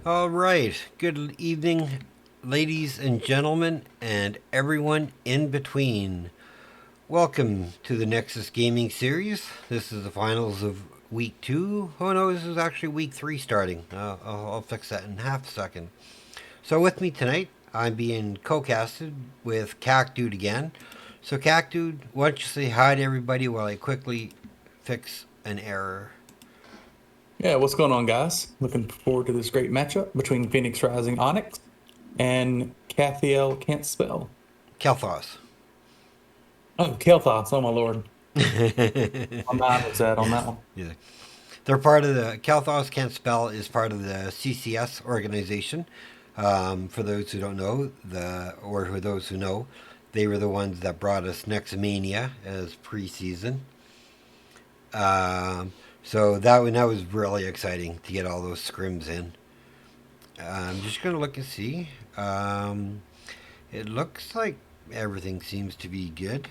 All right. Good evening, ladies and gentlemen, and everyone in between. Welcome to the Nexus Gaming Series. This is the finals of week 2. Oh no, this is actually week 3 starting. I'll fix that in half a second. So with me tonight, I'm being co-casted with Kakdood again. So Kakdood, why don't you say hi to everybody while I quickly fix an error? Yeah, what's going on, guys? Looking forward to this great matchup between Phoenix Rising Onyx and Cathiel Can't Spell. Cael'thas. Oh, Cael'thas, oh my lord. My mind was that on that one. Yeah. They're part of the Cael'thas Can't Spell is part of the CCS organization. For those who don't know, or for those who know, they were the ones that brought us Nexomania as preseason. So that was really exciting to get all those scrims in. I'm just gonna look and see. It looks like everything seems to be good.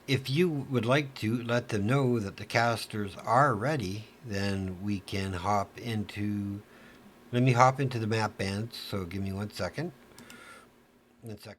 If you would like to let them know that the casters are ready, then we can hop into. Let me hop into the map bands. So give me 1 second. 1 sec.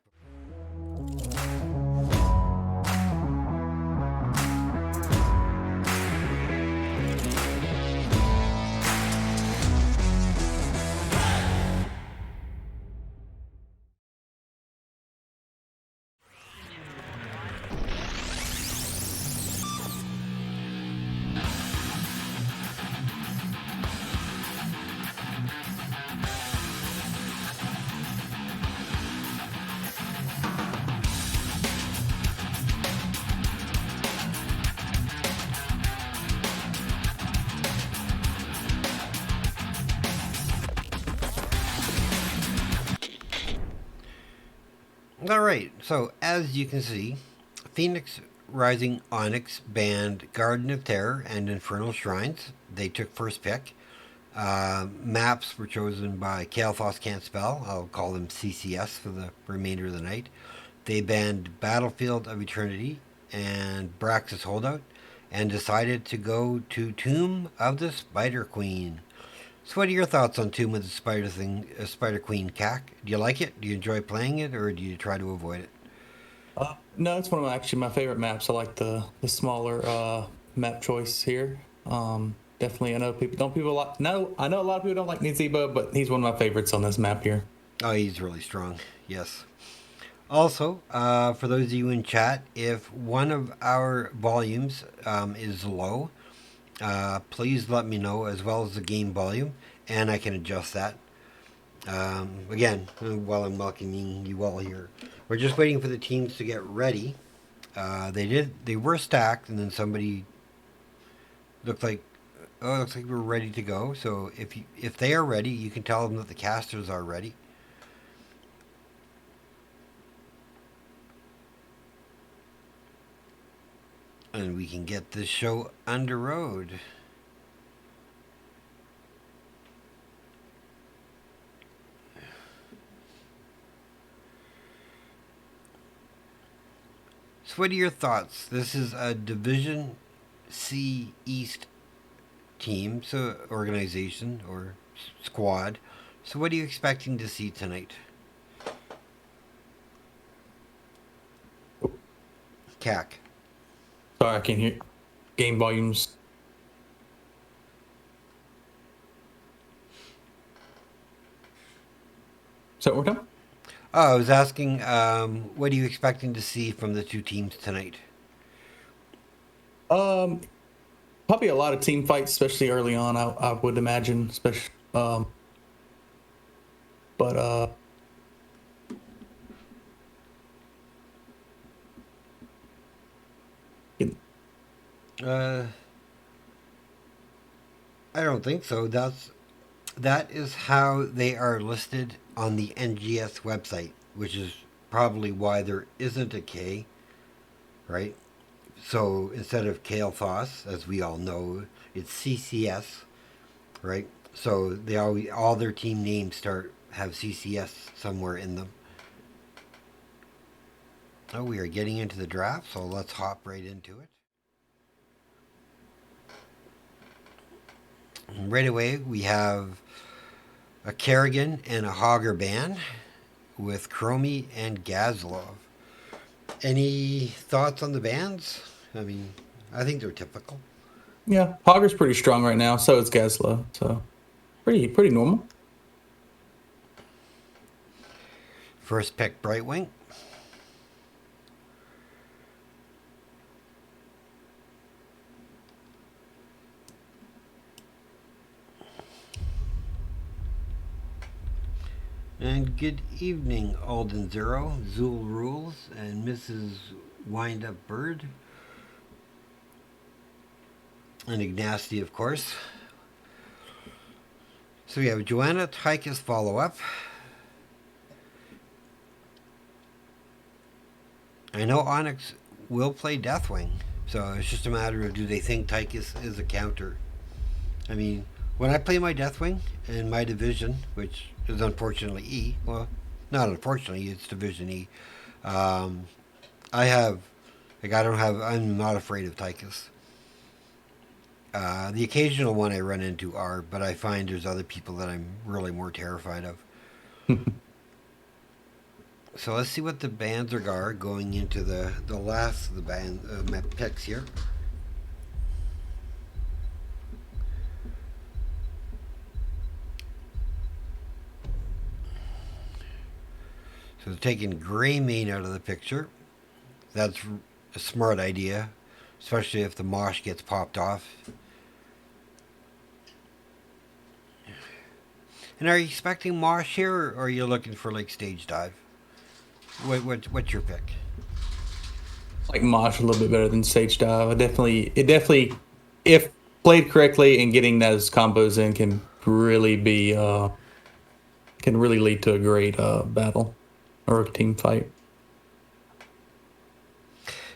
All right. So as you can see, Phoenix Rising Onyx banned Garden of Terror and Infernal Shrines. They took first pick. Maps were chosen by Cael'thas Can't Spell. I'll call them CCS for the remainder of the night. They banned Battlefield of Eternity and Brax's Holdout and decided to go to Tomb of the Spider Queen. So, what are your thoughts on Tomb of the Spider Queen, Cac? Do you like it? Do you enjoy playing it, or do you try to avoid it? No, it's one of actually my favorite maps. I like the smaller map choice here. Definitely, I know people like. No, I know a lot of people don't like Nizebo, but he's one of my favorites on this map here. Oh, he's really strong. Yes. Also, for those of you in chat, if one of our volumes is low, please let me know, as well as the game volume, and I can adjust that. Again, while I'm welcoming you all here, we're just waiting for the teams to get ready. They were stacked, and then somebody looked like, oh, it looks like we're ready to go. So if they are ready, you can tell them that the casters are ready, and we can get this show under road. So, what are your thoughts? This is a Division C East team, so organization or squad. So, what are you expecting to see tonight? CAC. Sorry, I can't hear. Game volumes. So we're done. Oh, I was asking, what are you expecting to see from the two teams tonight? Um, Probably a lot of team fights, especially early on. I would imagine, especially. But Uh, I don't think so. That is how they are listed on the NGS website, which is probably why there isn't a K, right? So instead of Cael'thas, as we all know, it's CCS, right? So they all their team names have CCS somewhere in them. Oh, we are getting into the draft, so let's hop right into it. Right away, we have a Kerrigan and a Hogger band with Chromie and Gazlov. Any thoughts on the bands? I mean, I think they're typical. Yeah, Hogger's pretty strong right now. So is Gaslow. So pretty normal. First pick, Brightwing. And good evening, Alden Zero, Zool Rules, and Mrs. Wind Up Bird. And Ignasty, of course. So we have Joanna Tychus follow up. I know Onyx will play Deathwing, so it's just a matter of do they think Tychus is a counter. I mean, when I play my Deathwing in my division, which is unfortunately E, well, not unfortunately, it's Division E, I have, I'm not afraid of Tychus. The occasional one I run into are, but I find there's other people that I'm really more terrified of. So let's see what the bands are going into the last of the band picks here. So taking Greymane out of the picture. That's a smart idea, especially if the mosh gets popped off. And are you expecting mosh here, or are you looking for like stage dive? What's your pick? Like Mosh a little bit better than Sage Dive. It definitely, if played correctly and getting those combos in, can really lead to a great battle or a team fight.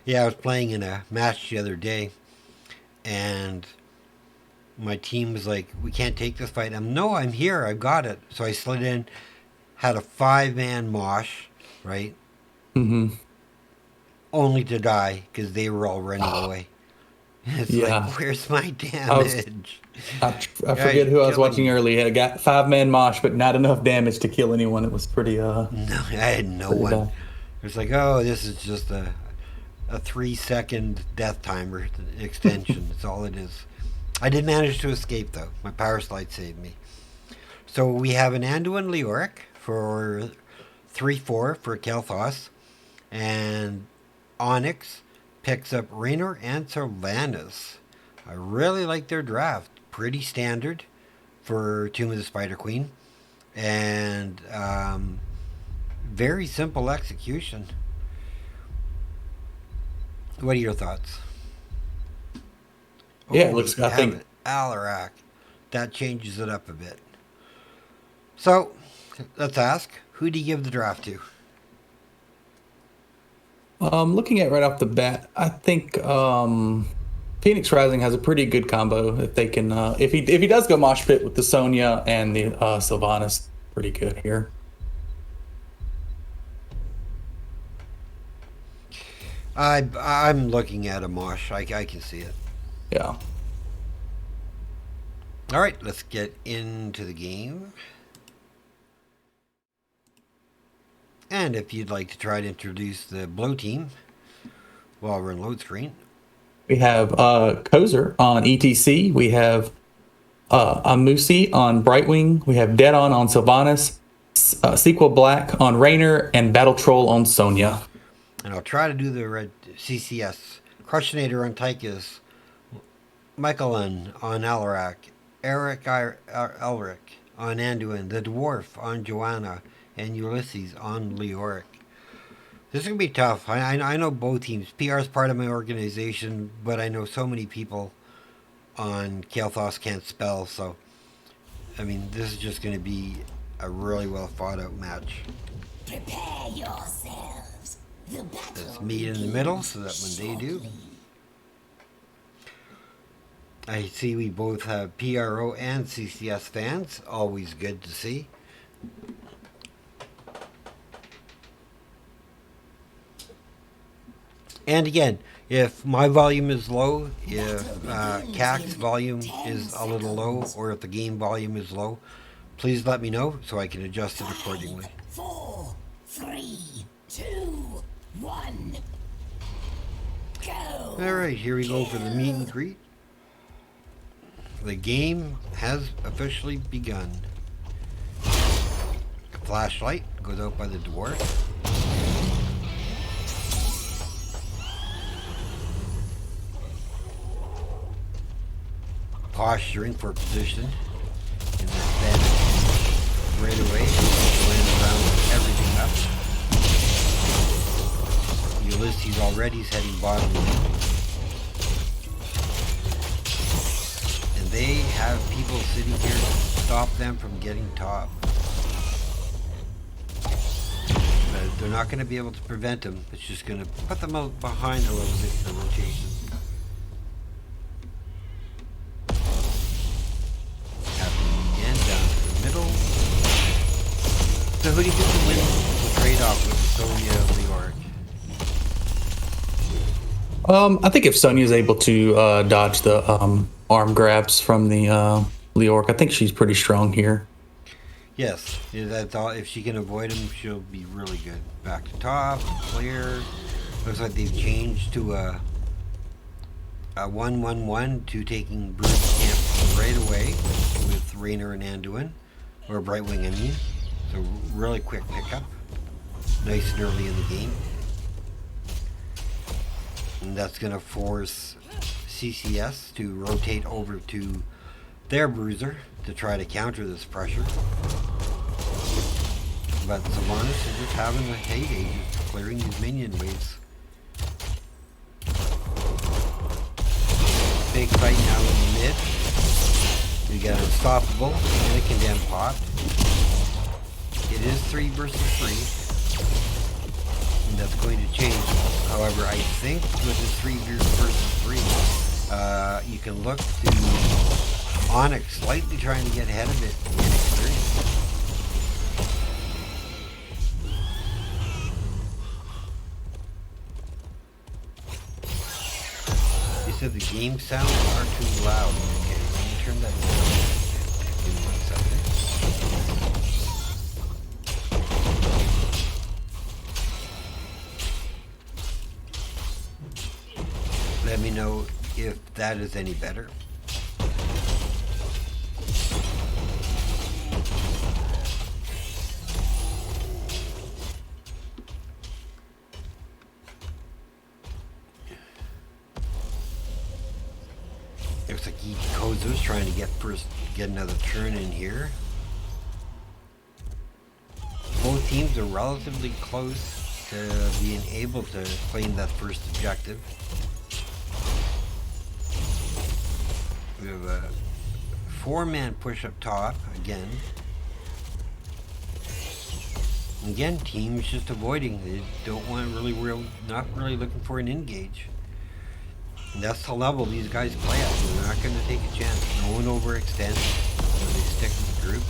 Yeah, I was playing in a match the other day, and my team was like, "We can't take this fight." No, I'm here. I've got it. So I slid in, had a 5-man mosh, right? Mm-hmm. Only to die because they were all running away. It's like, where's my damage? I forget who I was watching earlier. I got 5-man mosh, but not enough damage to kill anyone. It was pretty. No, I had no one. Bad. It was like, oh, this is just a 3-second death timer extension. That's all it is. I did manage to escape though. My power slide saved me. So we have an Anduin Leoric for 3/4 for Cael'thas, and Onyx picks up Raynor and Sylvanas. I really like their draft. Pretty standard for Tomb of the Spider Queen, and very simple execution. What are your thoughts? Yeah, it looks. I think Alarak. That changes it up a bit. So let's ask, who do you give the draft to? Looking at right off the bat, I think Phoenix Rising has a pretty good combo. If they can, if he does go mosh pit with the Sonya and the Sylvanas, pretty good here. I'm looking at a mosh. I can see it. Yeah. All right, let's get into the game. And if you'd like to try to introduce the Blow team while we're in load screen. We have Kozer on ETC. We have Amusi on Brightwing. We have Dead on Sylvanas. Sequel Black on Raynor. And Battle Troll on Sonya. And I'll try to do the red CCS. Crushinator on Tychus. Michaelin on Alarak. Eric Elric on Anduin. The Dwarf on Joanna. And Ulysses on Leoric. This is going to be tough. I know both teams. PR is part of my organization, but I know so many people on Cael'thas can't spell, so I mean, this is just going to be a really well fought out match. Prepare yourselves. The battle. Let's meet in the middle so that when they do. I see we both have PRO and CCS fans. Always good to see. And again, if my volume is low, if CAC's volume is a little low, or if the game volume is low, please let me know so I can adjust it accordingly. 4, 3, 2, 1. Go. Alright, here we go for the meet and greet. The game has officially begun. A flashlight goes out by the dwarf. Posturing for position in this bed right away. Going around everything up. Ulysses already is heading bottom lane. And they have people sitting here to stop them from getting top. But they're not going to be able to prevent them. It's just going to put them out behind a little bit in the rotation. So who do you think will win the trade-off with Sonya Leoric? I think if Sonya's able to dodge the arm grabs from the Leoric, I think she's pretty strong here. Yes, that's all. If she can avoid him, she'll be really good. Back to top, clear. Looks like they've changed to a 1-1-1 to taking Bruce Camp right away with Raynor and Anduin, or Brightwing, I mean. So really quick pickup. Nice and early in the game. And that's going to force CCS to rotate over to their bruiser to try to counter this pressure. But Sylvanas is just having a heyday, just clearing these minion waves. Big fight now in the mid. We got Unstoppable and a Condemned Pot. It is 3 versus 3, and that's going to change. However, I think with this 3 versus 3, you can look to Onyx slightly trying to get ahead of it in experience. They said the game sounds are too loud. Okay, let me turn that down. Give me 1 second. Let me know if that is any better. Looks like Kozo's trying to get another turn in here. Both teams are relatively close to being able to claim that first objective. We have a 4-man push up top again. Again, teams just avoiding. They don't want not really looking for an engage. And that's the level these guys play at. They're not going to take a chance. No one overextends. They stick with the group.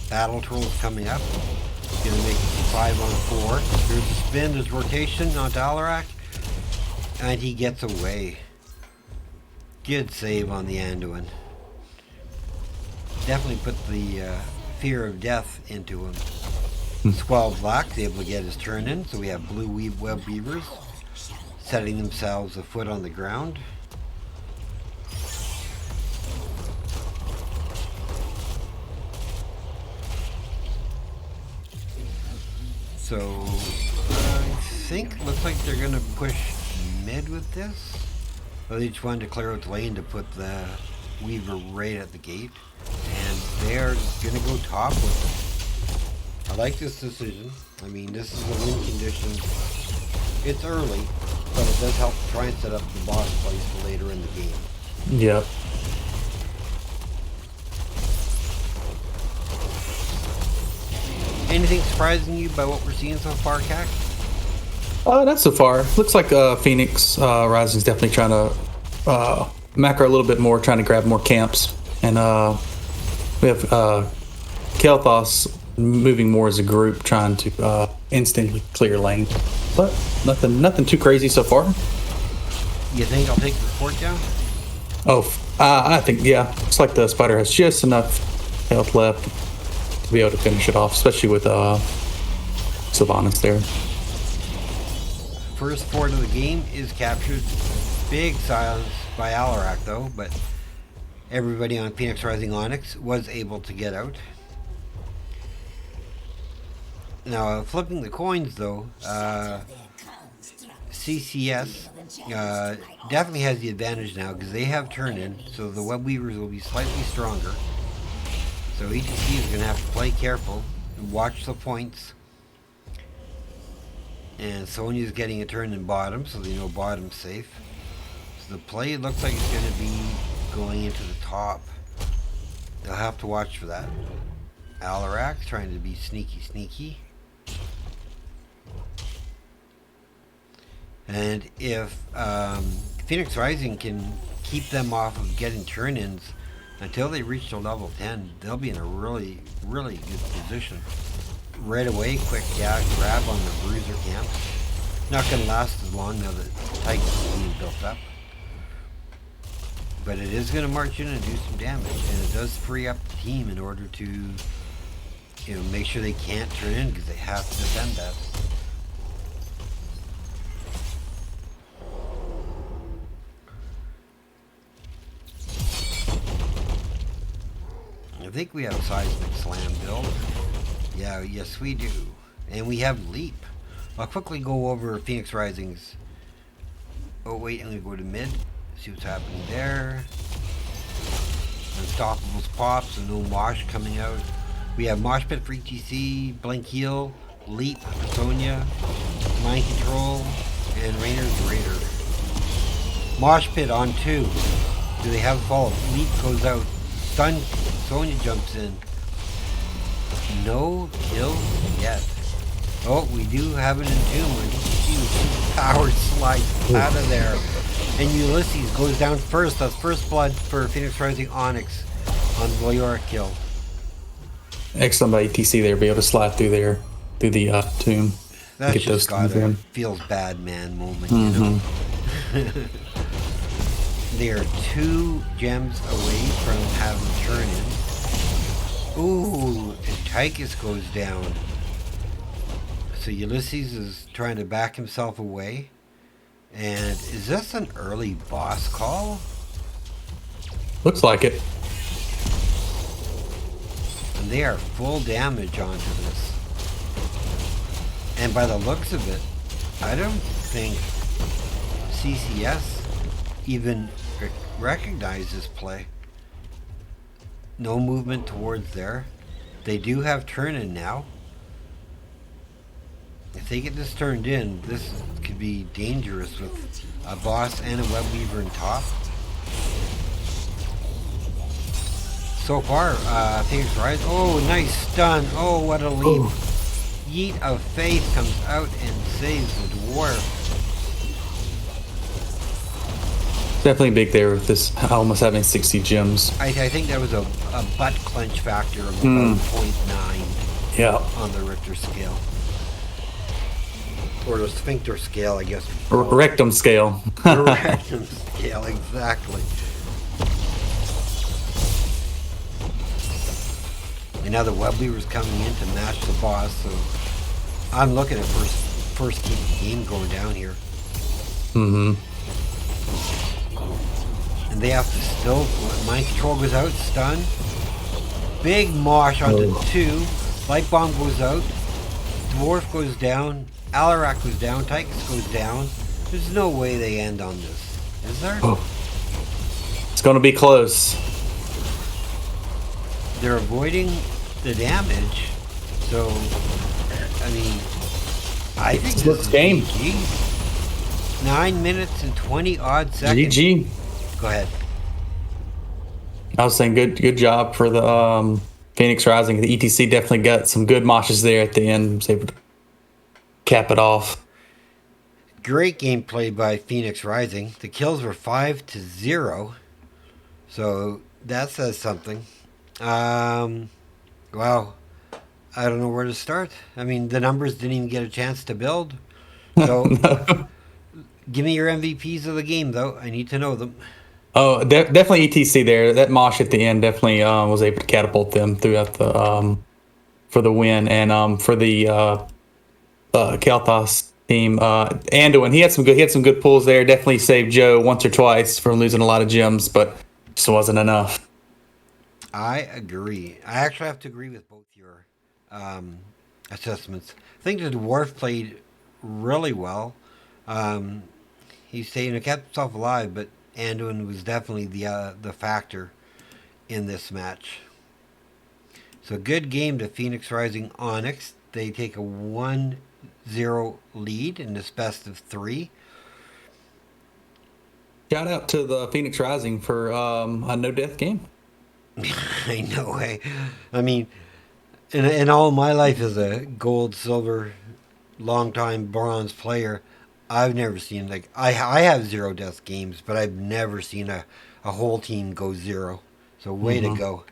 Battle Troll's coming up. He's going to make it 5-on-4. Here's the spin. There's rotation on Dalarak. And he gets away. Good save on the Anduin. Definitely put the fear of death into him. Squall Black's able to get his turn in, so we have blue web weavers setting themselves a foot on the ground. So I think looks like they're gonna push mid with this. Well, they just wanted to clear out the lane to put the Weaver right at the gate. And they're going to go top with it. I like this decision. I mean, this is a win condition. It's early, but it does help try and set up the boss place for later in the game. Yep. Anything surprising you by what we're seeing so far, Kak? Not so far. Looks like Phoenix Rising's definitely trying to macro a little bit more, trying to grab more camps. And we have Cael'thas moving more as a group, trying to instantly clear lane. But nothing too crazy so far. You think I'll take the fort down? Oh, I think, yeah. Looks like the spider has just enough health left to be able to finish it off, especially with Sylvanas there. First fort of the game is captured. Big silence by Alarak, though, but everybody on Phoenix Rising Onyx was able to get out. Now, flipping the coins, though, CCS definitely has the advantage now because they have turn-in, so the web weavers will be slightly stronger. So ETC is going to have to play careful and watch the points. And Sonya's getting a turn in bottom, so they know bottom's safe. So the play looks like it's going to be going into the top. They'll have to watch for that. Alarak trying to be sneaky. And if Phoenix Rising can keep them off of getting turn-ins until they reach to level 10, they'll be in a really, really good position. Right away, quick grab on the bruiser camp. Not going to last as long now that Tychus is being built up. But it is going to march in and do some damage, and it does free up the team in order to, make sure they can't turn in because they have to defend that. I think we have seismic slam build. Yeah, yes we do. And we have leap. I'll quickly go over Phoenix Rising's. Oh wait, I'm gonna go to mid. See what's happening there. Unstoppables pop, so no mosh coming out. We have mosh pit for ETC, blink heal, leap for Sonya, mind control, and Rainer's Raider. Mosh pit on 2. Do they have a follow? Leap goes out. Stun. Sonya jumps in. No kills yet. Oh, we do have an entombment. Huge power slide out of there. And Ulysses goes down first. That's first blood for Phoenix Rising Onyx on the Leoric kill. Excellent by ETC there, be able to slide through there, through the tomb. That's get just got a in. feels bad man moment, you know? They are 2 gems away from having turn-in. Ooh, and Tychus goes down. So Ulysses is trying to back himself away. And is this an early boss call? Looks like it. And they are full damage onto this. And by the looks of it, I don't think CCS even recognize this play. No movement towards there. They do have turn-in now. If they get this turned in, this could be dangerous with a boss and a web weaver in top. So far, Phoenix Rise. Oh, nice stun. Oh, what a leap. Ooh. Yeet of Faith comes out and saves the dwarf. Definitely big there with this almost having 60 gems. I think that was a butt clench factor of about 0.9 on the Richter scale. Or the sphincter scale, I guess. Rectum scale. Rectum scale, exactly. And now the web weaver's coming in to match the boss, so I'm looking at first keep the game going down here. And they have to still, mind control goes out, stun. Big mosh onto 2. Light bomb goes out. Dwarf goes down. Alarak goes down. Tychus goes down. There's no way they end on this, is there? Oh. It's going to be close. They're avoiding the damage, so I mean, I think this is game. GG. 9 minutes and 20 odd seconds. GG. Go ahead. I was saying good job for the Phoenix Rising. The ETC definitely got some good moshes there at the end. Was able to cap it off. Great gameplay by Phoenix Rising. The kills were 5-0, so that says something. Wow. I don't know where to start. I mean, the numbers didn't even get a chance to build. So, no. Give me your MVPs of the game, though. I need to know them. Oh, definitely ETC there. That mosh at the end definitely was able to catapult them throughout for the win, and for the Cael'thas team, Anduin, he had some good pulls there. Definitely saved Joe once or twice from losing a lot of gems, but just wasn't enough. I agree. I actually have to agree with both your um, assessments. I think the dwarf played really well. Um, he stayed and kept himself alive, but Anduin was definitely the factor in this match. So good game to Phoenix Rising Onyx. They take a 1-0 lead in this best of three. Shout out to the Phoenix Rising for a no death game. I know. I mean, in all my life as a gold, silver, long time bronze player, I've never seen like I have zero death games, but I've never seen a whole team go zero. So way to go.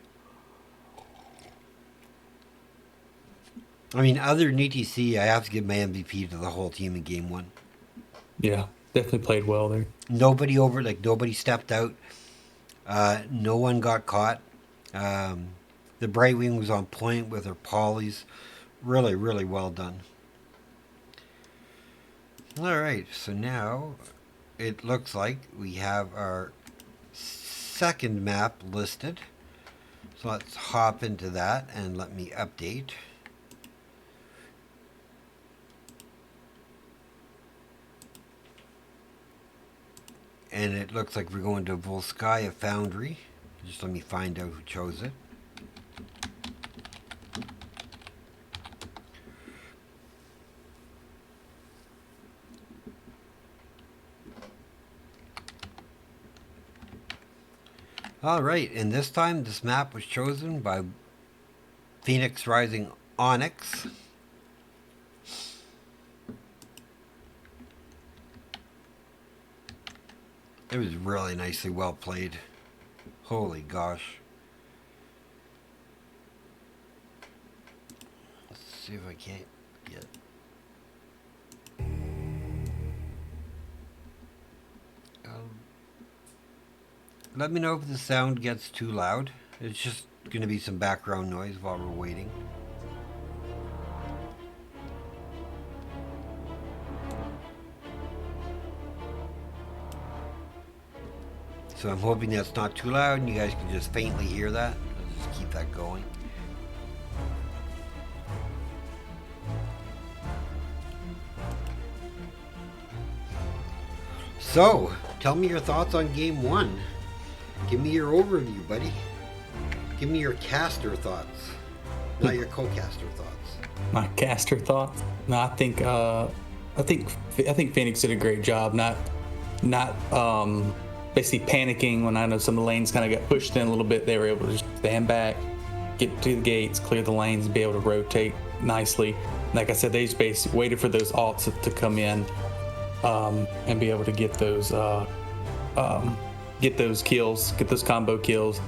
I mean, other than ETC, I have to give my MVP to the whole team in game one. Yeah, definitely played well there. Nobody stepped out. No one got caught. The Brightwing was on point with her polys. Really, really well done. All right, so now it looks like we have our second map listed. So let's hop into that and let me update. And it looks like we're going to Volskaya Foundry. Just let me find out who chose it. Alright, and this time this map was chosen by Phoenix Rising Onyx. It was really nicely well played. Holy gosh. Let's see if I can't get... Let me know if the sound gets too loud. It's just going to be some background noise while we're waiting. So I'm hoping that's not too loud and you guys can just faintly hear that. I'll just keep that going. So, tell me your thoughts on game one. Give me your overview, buddy. Give me your caster thoughts, not your co-caster thoughts. My caster thoughts? No, I think Phoenix did a great job. Not basically panicking when I know some of the lanes kind of got pushed in a little bit. They were able to just stand back, get to the gates, clear the lanes, and be able to rotate nicely. Like I said, they just basically waited for those alts to come in and be able to get those kills, get those combo kills,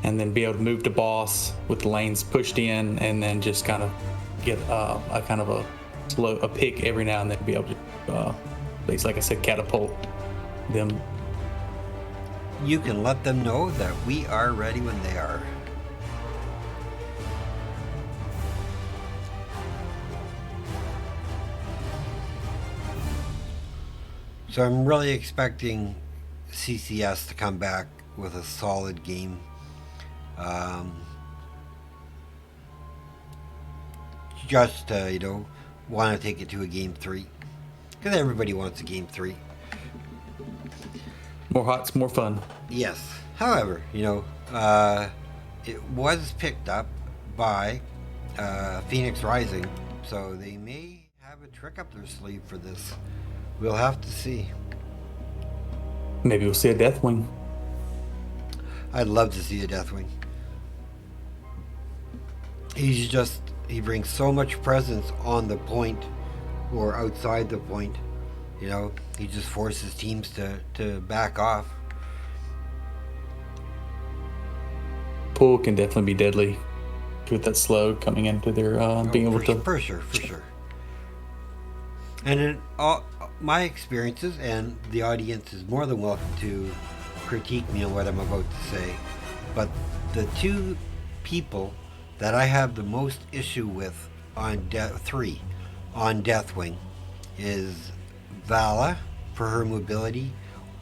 and then be able to move to boss with the lanes pushed in, and then just kind of get a kind of a pick every now and then, be able to, basically, like I said, catapult them. You can let them know that we are ready when they are. So I'm really expecting CCS to come back with a solid game. Just want to take it to a game 3, because everybody wants a game 3. More hots, more fun. Yes. However, it was picked up by Phoenix Rising, so they may have a trick up their sleeve for this. We'll have to see. Maybe we'll see a Deathwing. I'd love to see a Deathwing. He brings so much presence on the point or outside the point. He just forces teams to back off. Pull can definitely be deadly with that slow coming into their being able to. For sure. And in all my experiences, and the audience is more than welcome to critique me on what I'm about to say, but the two people that I have the most issue with on 3 on Deathwing is Vala for her mobility,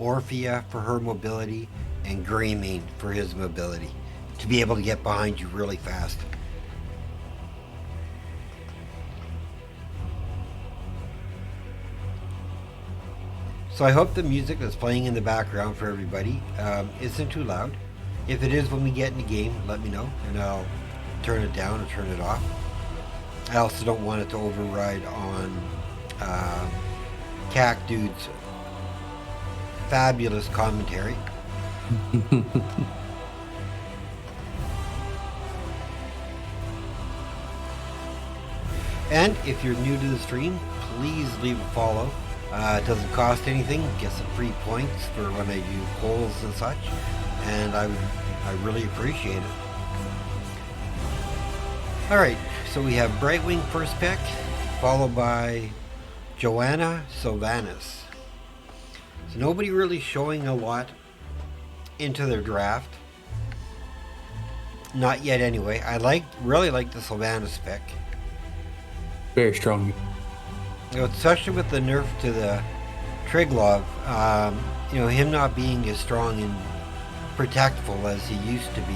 Orphea for her mobility, and Greymane for his mobility. To be able to get behind you really fast. So I hope the music that's playing in the background for everybody isn't too loud. If it is when we get in the game, let me know, and I'll turn it down or turn it off. I also don't want it to override on Kakdood's fabulous commentary. And if you're new to the stream, please leave a follow. It doesn't cost anything. Get some free points for when I do polls and such, and I really appreciate it. All right, so we have Brightwing first pick, followed by Joanna Sylvanas. So nobody really showing a lot into their draft. Not yet, anyway. I really like the Sylvanas pick. Very strong. You know, especially with the nerf to the Triglov, you know, him not being as strong and protectful as he used to be.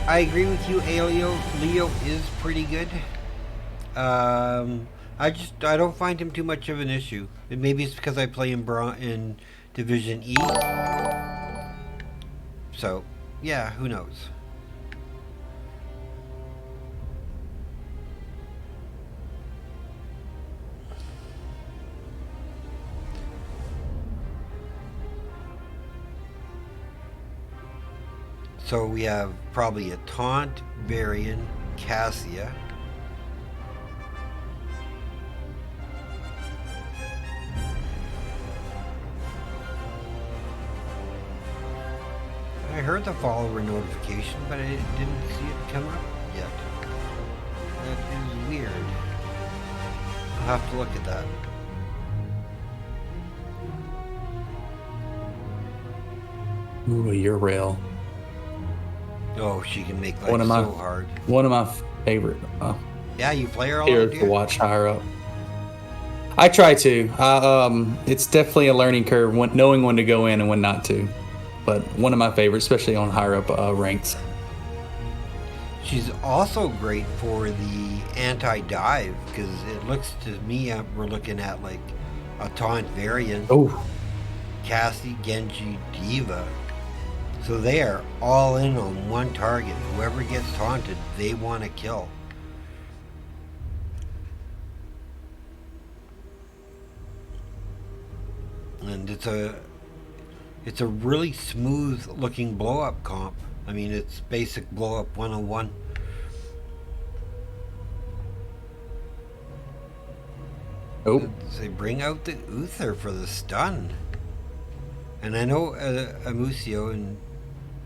I agree with you, Aleo. Leo is pretty good. I don't find him too much of an issue. Maybe it's because I play in Division E. So, yeah, who knows? So we have probably a Taunt, Varian, Cassia. I heard the follower notification, but I didn't see it come up yet. That is weird. I'll have to look at that. Ooh, your rail. Oh, she can make life so hard. One of my favorite. Yeah, you play her all Here to watch higher up. I try to. It's definitely a learning curve, knowing when to go in and when not to. But one of my favorites, especially on higher up ranks. She's also great for the anti-dive, because it looks to me we're looking at like a Taunt Variant, Cassie, Genji, Diva. So they are all in on one target. Whoever gets taunted, they want to kill. And it's a really smooth looking blow up comp. I mean, it's basic blow up 101. Oh. They bring out the Uther for the stun. And I know Amusio, and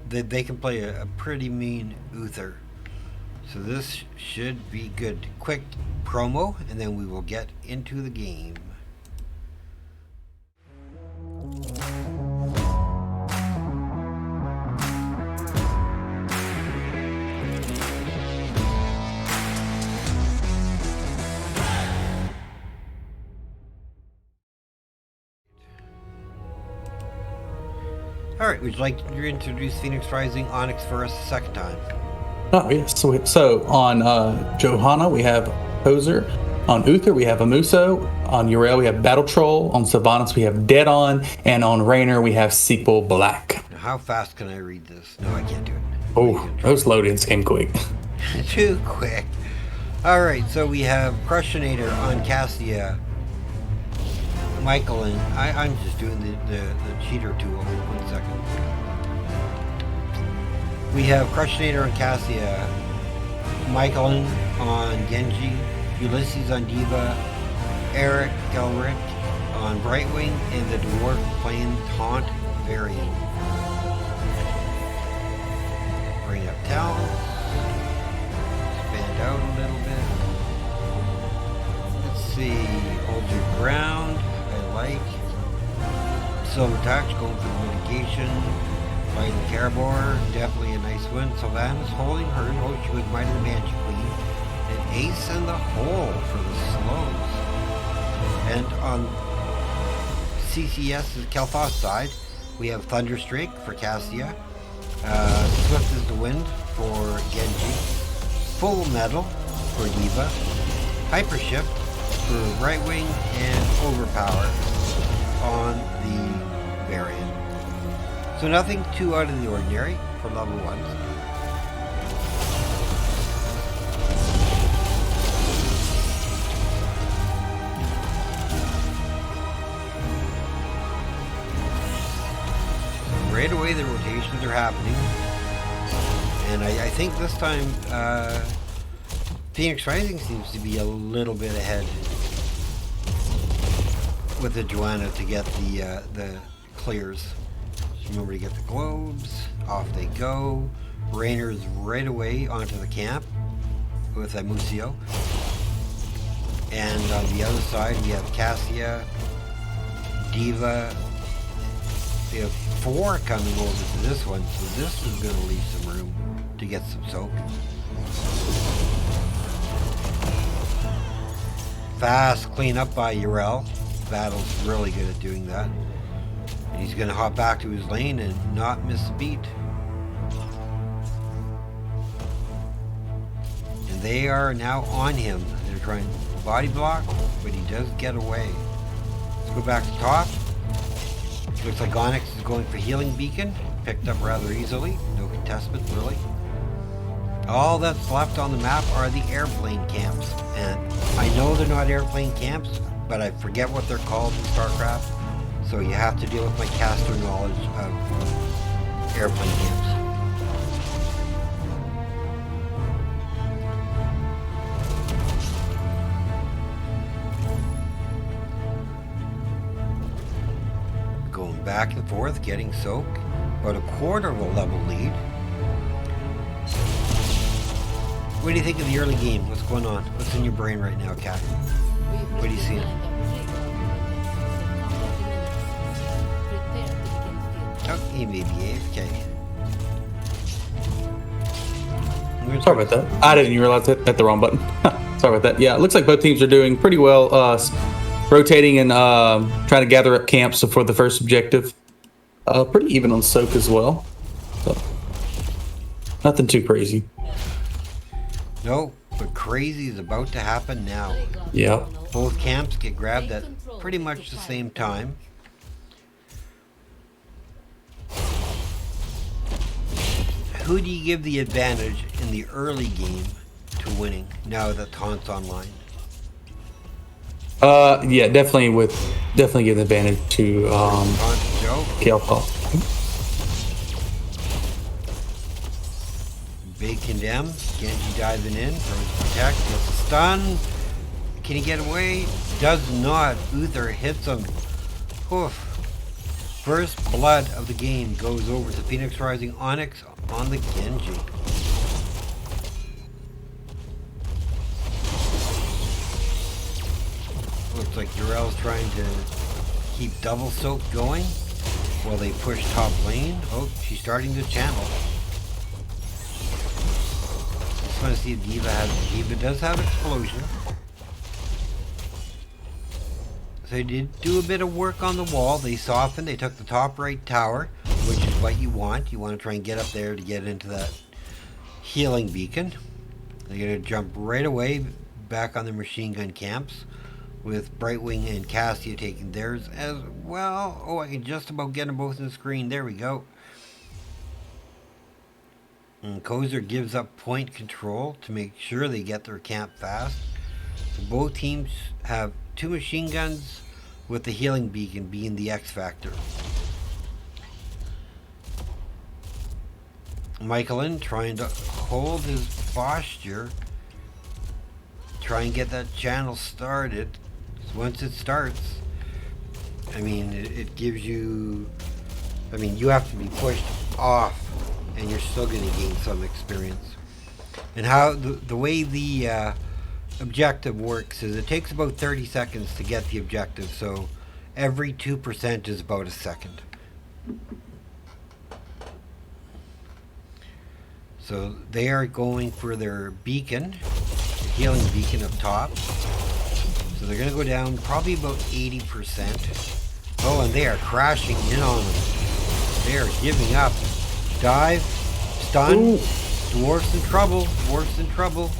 they can play a pretty mean Uther. So this should be good. Quick promo, and then we will get into the game. Alright, would you like to introduce Phoenix Rising Onyx for us a second time? Oh, yes. So on Johanna, we have Poser. On Uther, we have Amuso. On Uriel, we have Battle Troll. On Sylvanas, we have Dead On. And on Raynor, we have Sequel Black. Now, how fast can I read this? No, I can't do it. Oh, those load-ins came quick. Too quick. Alright, so we have Crushinator on Cassia. Michael, and I'm just doing the cheater tool. 1 second. We have Crushinator on Cassia, Michael on Genji, Ulysses on Diva, Eric Elric on Brightwing, and the Dwarf playing Taunt Variant. Bring up talent, expand out a little bit. Let's see, hold your ground. Silver Touch going for the mitigation. Fighting Carabor, definitely a nice win. Sylvanas holding her. Oh, she was Might of the Magic Queen. And Ace in the hole for the slows. And on CCS's Cael'thas side, we have Thunderstrike for Cassia. Swift as the Wind for Genji. Full Metal for Diva. Hyper Shift for Right Wing and Overpower on the variant. So nothing too out of the ordinary for level 1s. Right away the rotations are happening. And I think this time Phoenix Rising seems to be a little bit ahead with the Joanna to get the clears. Remember to get the globes. Off they go. Rainer's right away onto the camp with Musio. And on the other side we have Cassia, Diva. We have 4 coming over to this one, so this is going to leave some room to get some soak. Fast cleanup by Yrel. Battle's really good at doing that. And he's going to hop back to his lane and not miss a beat. And they are now on him. They're trying to body block, but he does get away. Let's go back to top. Looks like Onyx is going for Healing Beacon. Picked up rather easily. No contestment, really. All that's left on the map are the airplane camps. And I know they're not airplane camps, but I forget what they're called in StarCraft. So you have to deal with my caster knowledge of airplane camps. Going back and forth, getting soak. About a quarter of a level lead. What do you think of the early game? What's going on? What's in your brain right now, Kat? What are you seeing? Oh, he may be AFK. Sorry about that. I didn't realize I hit the wrong button. Sorry about that. Yeah, it looks like both teams are doing pretty well, rotating and trying to gather up camps for the first objective. Pretty even on soak as well. So, nothing too crazy. No, but crazy is about to happen now. Yeah. Both camps get grabbed at pretty much the same time. Who do you give the advantage in the early game to winning now that Taunt's online? Yeah, definitely give the advantage to Cael'thas. Big condemn. Genji diving in, throws protect, gets a stun. Can he get away? Does not. Uther hits him. Oof. First blood of the game goes over to Phoenix Rising Onyx on the Genji. Looks like Yrel's trying to keep double soak going while they push top lane. Oh, she's starting to channel. Just want to see if Diva does have explosion. So they did do a bit of work on the wall. They softened. They took the top right tower, which is what you want. You want to try and get up there to get into that healing beacon. They're going to jump right away back on the machine gun camps with Brightwing and Cassia taking theirs as well. Oh, I can just about get them both on the screen. There we go. And Kozer gives up point control to make sure they get their camp fast. So both teams have 2 machine guns with the healing beacon being the X factor. Michaelin trying to hold his posture, try and get that channel started. Once it starts, I mean, it gives you, I mean, you have to be pushed off and you're still going to gain some experience. And how the way the objective works is it takes about 30 seconds to get the objective. So Every 2% is about a second. So they are going for their beacon, the healing beacon up top. So they're going to go down probably about 80%. Oh, and they are crashing in on them. They are giving up. Dive. Stun. Ooh. Dwarfs in trouble. Dwarfs in trouble.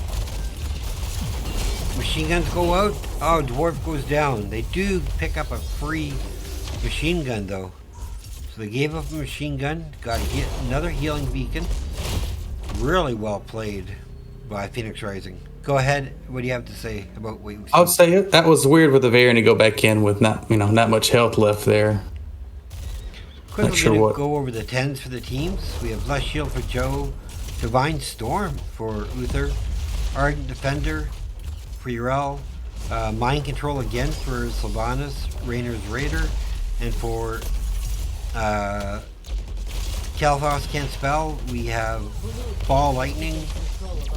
Machine guns go out. Oh, dwarf goes down. They do pick up a free machine gun, though. So they gave up a machine gun. Got to hit another healing beacon. Really well played by Phoenix Rising. Go ahead. What do you have to say about what you I would say that was weird with the Varian to go back in with not much health left there. Quickly Not sure gonna what. go over the 10s for the teams. We have Blessed Shield for Joe, Divine Storm for Uther, Ardent Defender for Urel, Mind Control again for Sylvanas, Rainer's Raider, and for Cael'thas can't spell. We have Ball Lightning,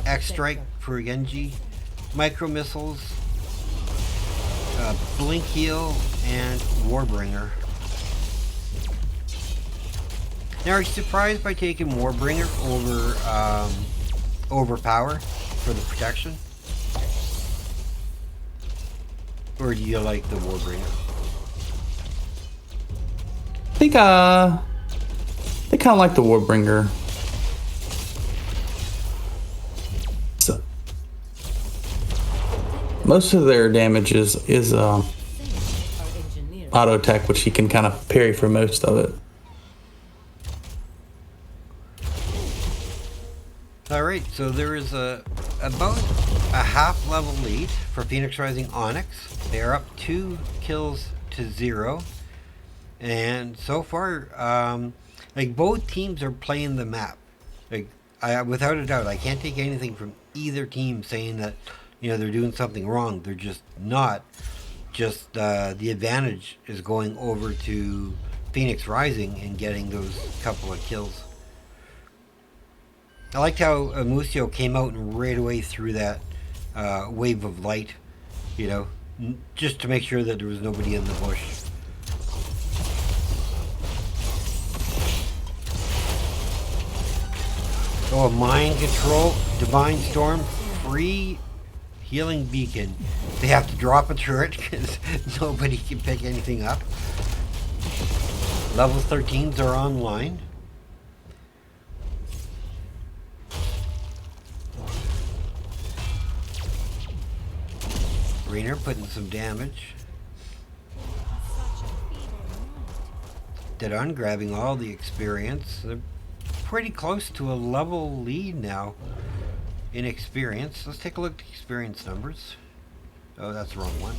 X Strike for Genji, Micro Missiles, Blink Heal, and Warbringer. Now, are you surprised by taking Warbringer over Power for the protection? Or do you like the Warbringer? I think they kind of like the Warbringer. So most of their damage is auto attack, which he can kind of parry for most of it. Alright, so there is about a half level lead for Phoenix Rising Onyx. They are up 2 kills to 0. And so far, like both teams are playing the map. Like without a doubt, I can't take anything from either team saying that they're doing something wrong. They're just not. Just the advantage is going over to Phoenix Rising and getting those couple of kills. I liked how Musio came out and right away threw that wave of light, just to make sure that there was nobody in the bush. Oh, Mind Control, Divine Storm, free healing beacon. They have to drop a turret because nobody can pick anything up. Level 13s are online. Rainer putting some damage. Dead on grabbing all the experience. They're pretty close to a level lead now in experience. Let's take a look at the experience numbers. Oh, that's the wrong one.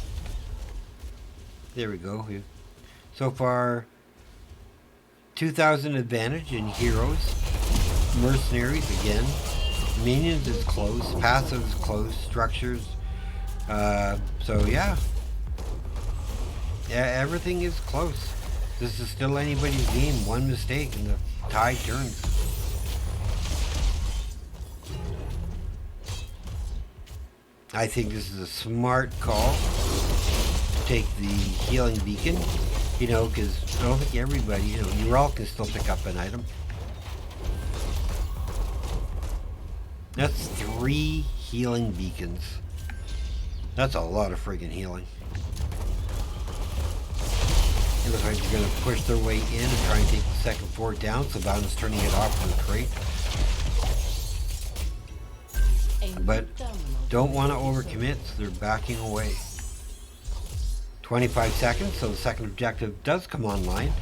There we go. So far, 2,000 advantage in heroes. Mercenaries again. Minions is close. Passive is close. Structures. So yeah, everything is close. This is still anybody's game. One mistake and the tide turns. I think this is a smart call. Take the healing beacon, because I don't think everybody, you all can still pick up an item. That's 3 healing beacons. That's a lot of friggin' healing. It looks like they're going to push their way in and try and take the second fort down. So Bound is turning it off to the crate. But don't want to overcommit, so they're backing away. 25 seconds, so the second objective does come online.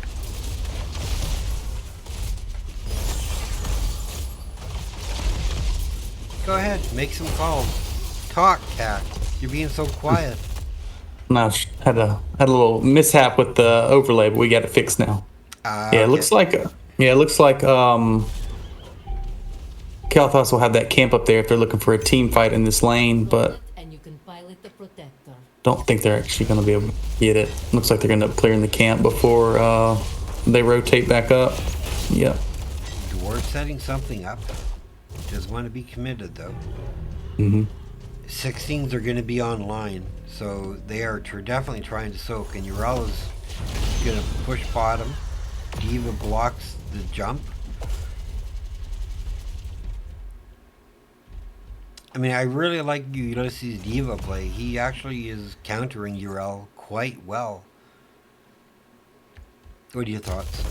Go ahead, make some calls. Talk, cat. You're being so quiet. No, had a little mishap with the overlay, but we got it fixed now. Okay. It looks like Cael'thas will have that camp up there if they're looking for a team fight in this lane, but And you can pilot the protector. don't think they're actually going to be able to get it. Looks like they're going to end up clearing the camp before they rotate back up. Yep. Dwarf setting something up. Does want to be committed though. Mm-hmm. 16s are going to be online, so they are definitely trying to soak. And Urella's going to push bottom. Diva blocks the jump. I mean, I really like Ulysses' Diva play. He actually is countering Urel quite well. What are your thoughts?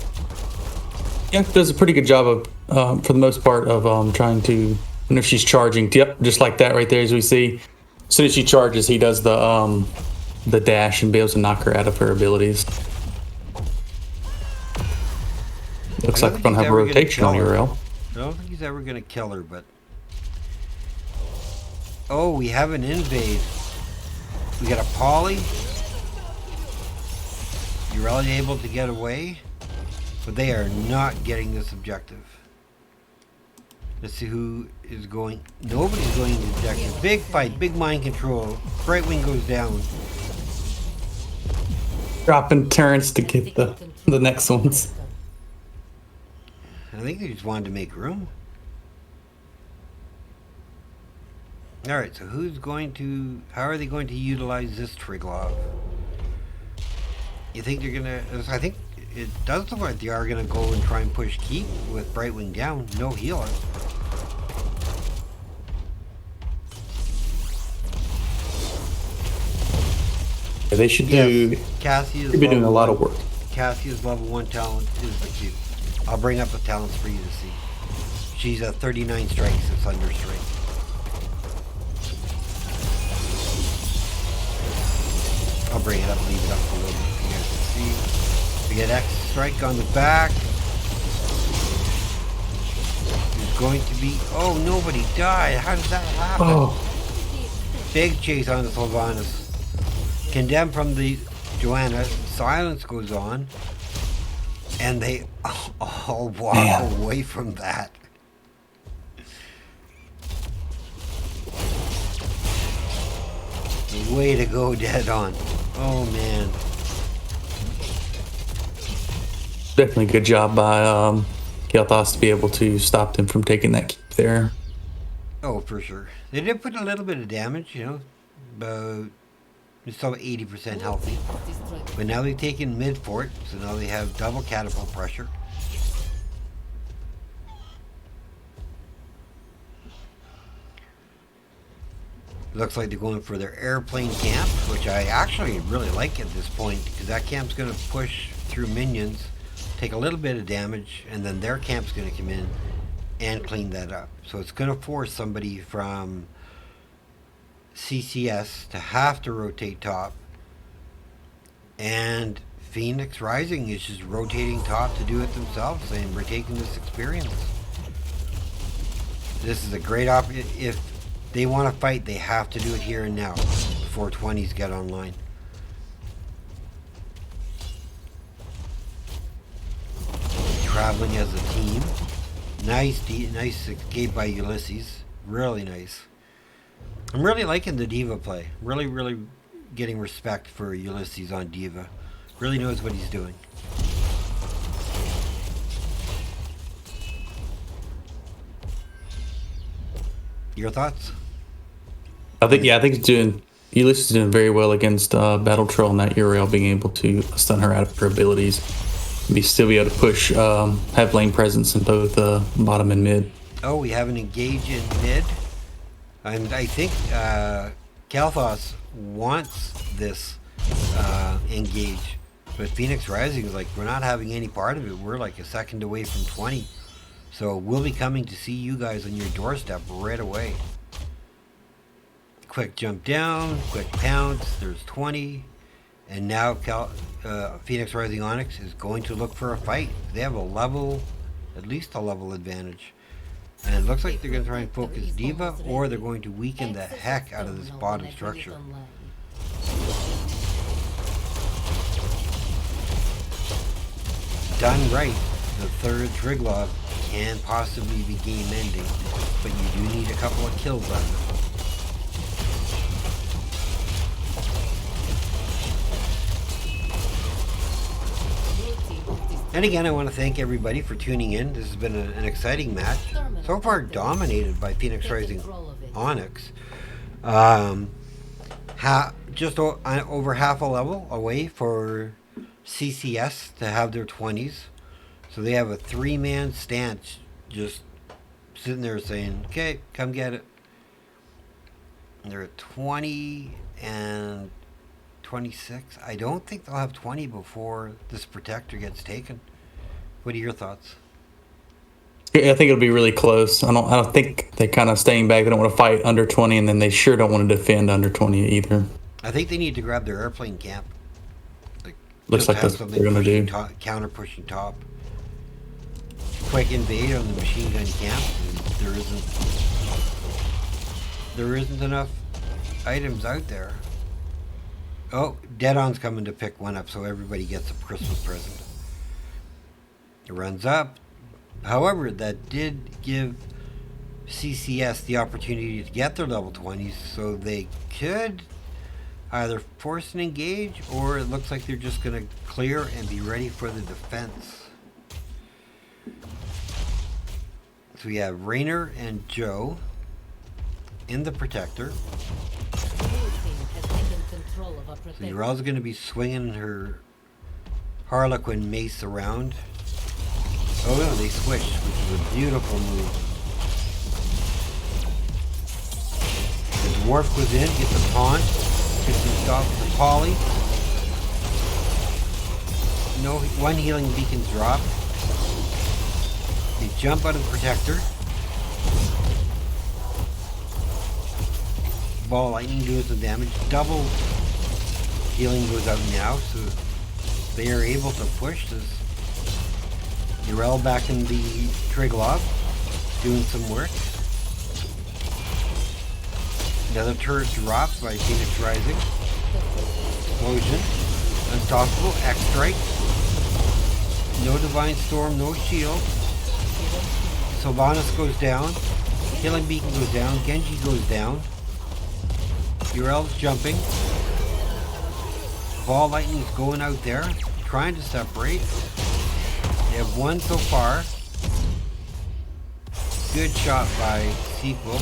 Yeah, does a pretty good job of, for the most part, of trying to. And if she's charging, yep, just like that right there, as we see. As soon as she charges, he does the dash and be able to knock her out of her abilities. Looks like we're gonna have a rotation on Urel. I don't think he's ever gonna kill her, but oh, we have an invade. We got a poly. Urel able to get away, but they are not getting this objective. Let's see who is going. Nobody's going to the objective. Big fight, big mind control. Brightwing goes down. Dropping turrets to get the next ones. I think they just wanted to make room. All right, so who's going to? How are they going to utilize this Triglav? You think they're gonna? I think it does look like they are gonna go and try and push keep with Brightwing down. No healer. Yeah, they should do. Cassia's They've been doing a lot of work. Cassia's level 1 talent is the Q. I'll bring up the talents for you to see. She's at 39 strikes. It's under strike. I'll bring it up, leave it up for a little bit for you guys to see. We get X strike on the back. There's going to be. Oh, nobody died. How did that happen? Oh, Big chase on the Sylvanas. Condemned from the Joanna. Silence goes on. And they all walk away from that. Way to go, dead on. Oh, man. definitely a good job by Cael'thas to be able to stop them from taking that keep there. Oh, for sure. They did put a little bit of damage, you know, but it's still 80% healthy. But now they've taken mid fort, so now they have double catapult pressure. Looks like they're going for their airplane camp, which I actually really like at this point, because that camp's going to push through minions, take a little bit of damage, and then their camp's going to come in and clean that up. So it's going to force somebody from CCS to have to rotate top. And Phoenix Rising is just rotating top to do it themselves, saying we're taking this experience. This is a great opportunity. If they want to fight, they have to do it here and now before 20s get online. Traveling as a team. Nice escape by Ulysses. Really nice. I'm really liking the Diva play. Really getting respect for Ulysses on Diva. Really knows what he's doing. Your thoughts? I think Ulysses is doing very well against Battle Troll and that Uriel being able to stun her out of her abilities. Still be able to push, have lane presence in both bottom and mid. Oh, we have an engage in mid. And I think Cael'thas wants this engage. But Phoenix Rising is like, we're not having any part of it. We're like a second away from 20. So we'll be coming to see you guys on your doorstep right away. Quick jump down, quick pounce, there's 20. And now Phoenix Rising Onyx is going to look for a fight. They have a level, at least a level advantage. And it looks like they're going to try and focus Diva, or they're going to weaken the heck out of this bottom structure. Done right, the third Triglav can possibly be game ending, but you do need a couple of kills on it. And again, I want to thank everybody for tuning in. This has been an exciting match. So far dominated by Phoenix Rising Onyx. Um, over half a level away for CCS to have their 20s. So they have a 3-man stance just sitting there saying, okay, come get it. And they're at 20 and 26. I don't think they'll have 20 before this protector gets taken. What are your thoughts? Yeah, I think it'll be really close. I don't think they're kind of staying back. They don't want to fight under 20, and then they sure don't want to defend under 20 either. I think they need to grab their airplane camp. Like, Looks just like have that's what something they're gonna do. counter pushing top. Quick invade on the machine gun camp. There isn't enough items out there. Oh, Dead On's coming to pick one up, so everybody gets a Christmas present. It runs up. However, that did give CCS the opportunity to get their level 20s, so they could either force an engage, or it looks like they're just going to clear and be ready for the defense. So we have Rainer and Joe in the protector. So Urel's going to be swinging her Harlequin mace around. Oh no, they switched, which is a beautiful move. The dwarf goes in, gets a taunt, gets some stop with the poly. No, one healing beacon's dropped. They jump out of the protector. Ball lightning doing some damage. Double healing goes out now, so they are able to push this. Urel back in the Triglav, doing some work. Another turret drops by Phoenix Rising. Explosion. Unstoppable. X-Strike. No Divine Storm, no shield. Sylvanas goes down. Healing Beacon goes down. Genji goes down. Urel's jumping. Ball Lightning's going out there, trying to separate. They have one so far. Good shot by Sequel.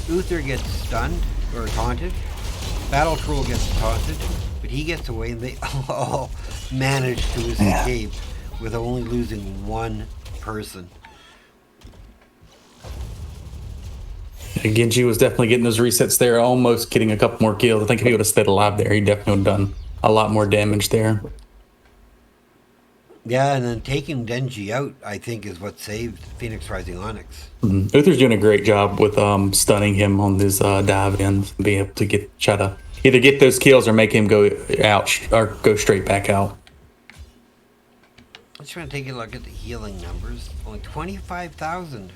Uther gets stunned, or taunted. Battle Troll gets taunted, but he gets away, and they all manage to escape with only losing one person. Genji was definitely getting those resets there, almost getting a couple more kills. I think if he would have stayed alive there, he definitely would have done a lot more damage there. Yeah, and then taking Denji out, I think, is what saved Phoenix Rising Onyx. Mm-hmm. Uther's doing a great job with stunning him on this dive in, being able to try to either get those kills or make him go out or go straight back out. I'm just going to take a look at the healing numbers. Only 25,000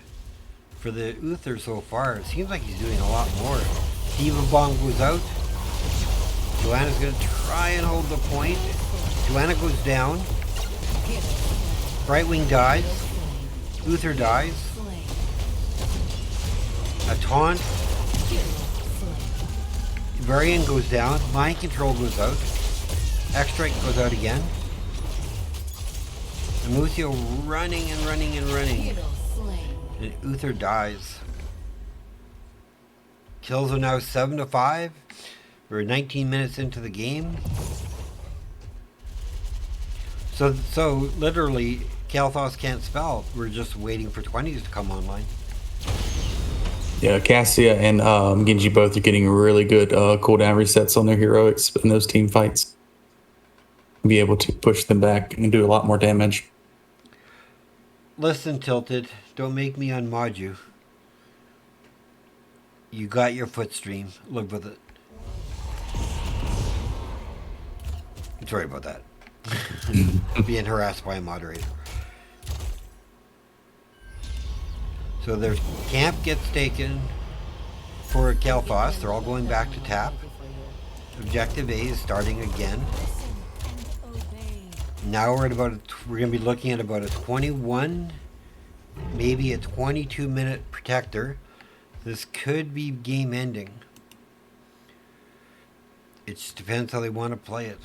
for the Uther so far. It seems like he's doing a lot more. Diva Bomb goes out. Joanna's going to try and hold the point. Joanna goes down. Brightwing dies. Uther dies. A taunt. Varian goes down. Mind Control goes out. X-Strike goes out again. Amucio running and running and running. And Uther dies. Kills are now 7-5. We're 19 minutes into the game. So literally, Cael'thas can't spell. We're just waiting for 20s to come online. Yeah, Cassia and Genji both are getting really good cooldown resets on their heroics in those team fights. Be able to push them back and do a lot more damage. Listen, Tilted, don't make me unmod you. You got your foot stream. Live with it. Sorry about that. Being harassed by a moderator. So their camp gets taken for Cael'thas. They're all going back to tap. Objective A is starting again. Now we're going to be looking at about a 21, maybe a 22-minute protector. This could be game ending. It just depends how they want to play it.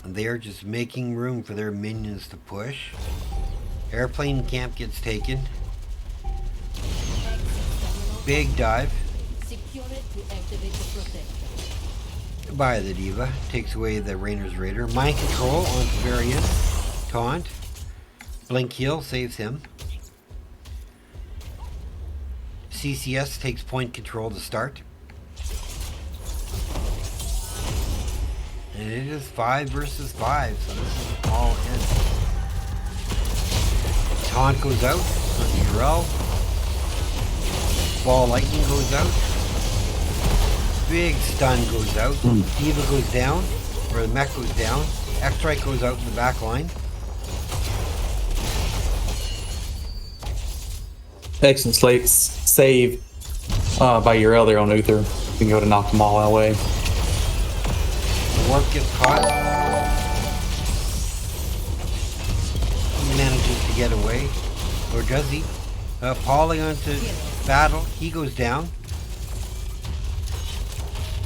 And they are just making room for their minions to push. Airplane camp gets taken. Big dive Secure it to activate the protector. by the Diva. Takes away the Rainer's Raider. Mind control on Severian. Taunt. Blink heal saves him. CCS takes point control to start. And it is 5 versus 5, so this is all in. Taunt goes out on Urel. Ball lightning goes out. Big stun goes out. Diva goes down, or the mech goes down. X-Strike goes out in the back line. Excellent save by Urel there on Uther. You can go to knock them all away. The warp gets caught. He manages to get away. Or does he? Polly onto battle. He goes down.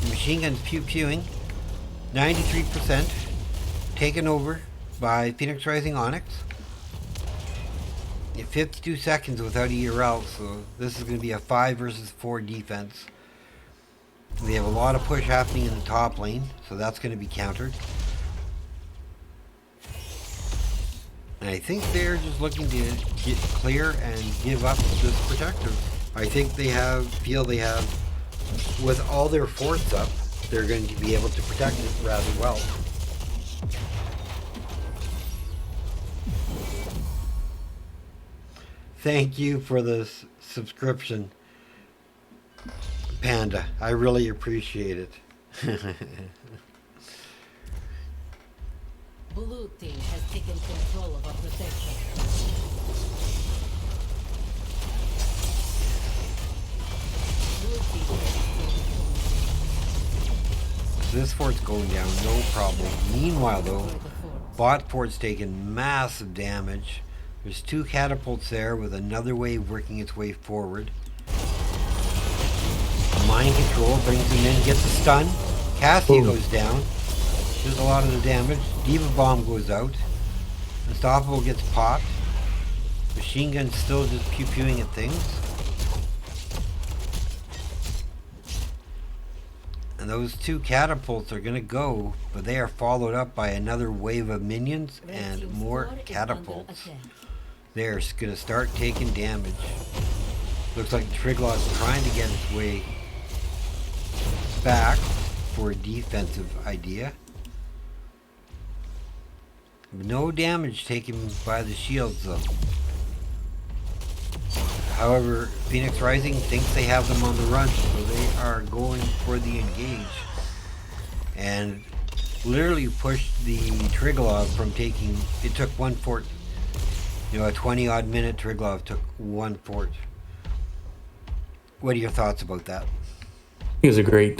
The machine gun's pew-pewing. 93%. Taken over by Phoenix Rising Onyx. 52 seconds without a URL, so this is going to be a 5 versus 4 defense. We have a lot of push happening in the top lane, so that's going to be countered. And I think they're just looking to get clear and give up this protector. I think they feel they have, with all their forts up, they're going to be able to protect it rather well. Thank you for this subscription, Panda. I really appreciate it. Blue team has taken control of our protection. Blue team This fort's going down, no problem. Meanwhile, though, bot fort's taken massive damage. There's 2 catapults there with another wave working its way forward. Mind control brings him in, gets a stun. Cassie goes down. There's a lot of the damage. Diva bomb goes out. Unstoppable gets popped. Machine gun's still just pew-pewing at things. And those 2 catapults are gonna go, but they are followed up by another wave of minions and more catapults. They're gonna start taking damage. Looks like Triglaw's trying to get its way back for a defensive idea. No damage taken by the shields though. However, Phoenix Rising thinks they have them on the run, so they are going for the engage. And literally pushed the Triglav from taking, it took 1 fort. You know, a 20-odd minute Triglav took 1 fort. What are your thoughts about that? It was a great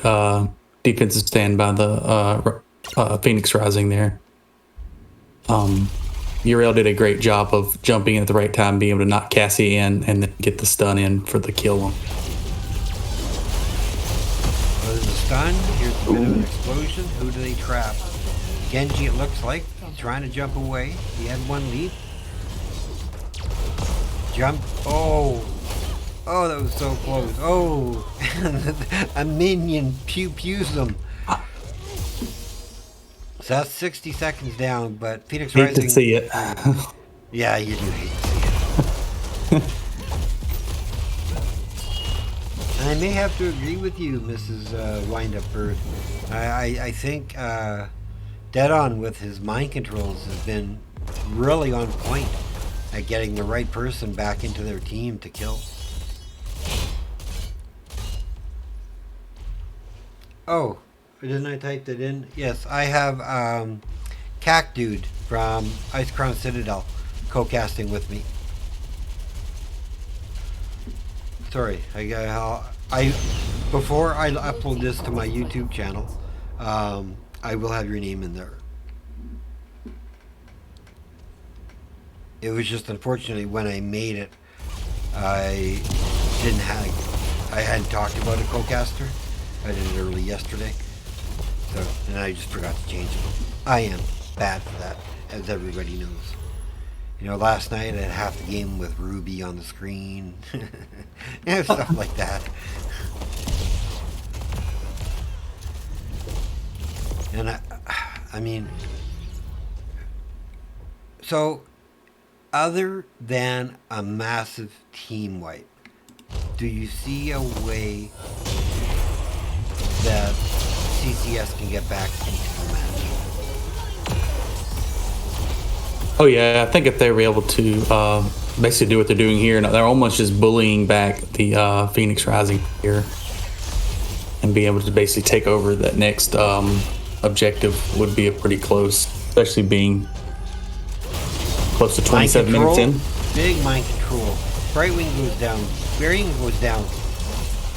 defensive stand by the Phoenix Rising there. Uriel did a great job of jumping in at the right time, being able to knock Cassie in and then get the stun in for the kill. Well, there's a stun. Here's a bit of an explosion. Who do they trap? Genji, it looks like. He's trying to jump away. He had 1 leap. Jump. Oh. Oh, that was so close. Oh. A minion pew-pews them. So that's 60 seconds down, but Phoenix Hate Rising... to see it. Yeah, you do hate to see it. And I may have to agree with you, Mrs. Wind-Up Bird. I think Dead On with his mind controls has been really on point at getting the right person back into their team to kill. Oh, didn't I type that in? Yes, I have Kakdood from Ice Crown Citadel co-casting with me. Sorry, I before I upload this to my YouTube channel, I will have your name in there. It was just unfortunately when I made it, I hadn't talked about a co-caster. I did it early yesterday, so and I just forgot to change it. I am bad for that, as everybody knows. You know, last night I had half the game with Ruby on the screen. and stuff like that. And I mean, so other than a massive team wipe, do you see a way that CCS can get back into the match? Oh yeah, I think if they were able to basically do what they're doing here, and they're almost just bullying back the Phoenix Rising here, and be able to basically take over that next objective would be a pretty close, especially being close to 27 minutes in. Big mind control. Brightwing goes down. Varian goes down.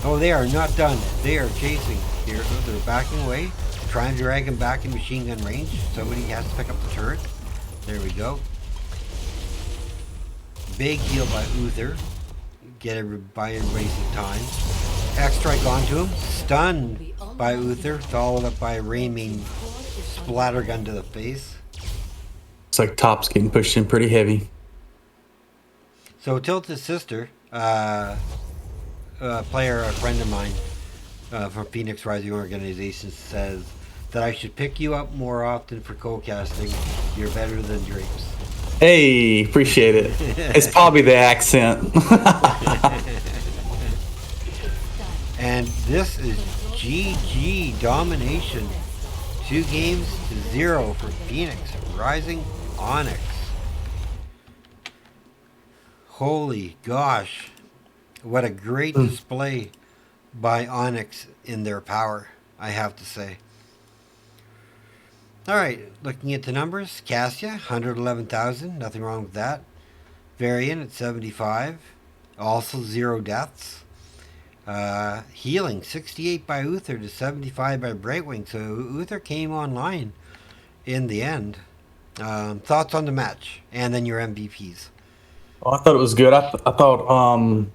Oh, they are not done. They are chasing. They're backing away. Trying to drag him back in machine gun range. Somebody has to pick up the turret. There we go. Big heal by Uther. Get everybody wasting time. X-Strike onto him. Stunned by Uther. Followed up by Rayming splatter gun to the face. It's like Top's getting pushed in pretty heavy. So Tilt's sister, a friend of mine from Phoenix Rising Organization, says that I should pick you up more often for co-casting. You're better than Drapes. Hey, appreciate it. It's probably the accent. And this is GG domination. 2-0 for Phoenix Rising Onyx. Holy gosh. What a great display by Onyx in their power, I have to say. Alright, looking at the numbers. Cassia, 111,000. Nothing wrong with that. Varian at 75. Also 0 deaths. Healing, 68 by Uther to 75 by Brightwing. So Uther came online in the end. Thoughts on the match? And then your MVPs. Well, I thought it was good. I thought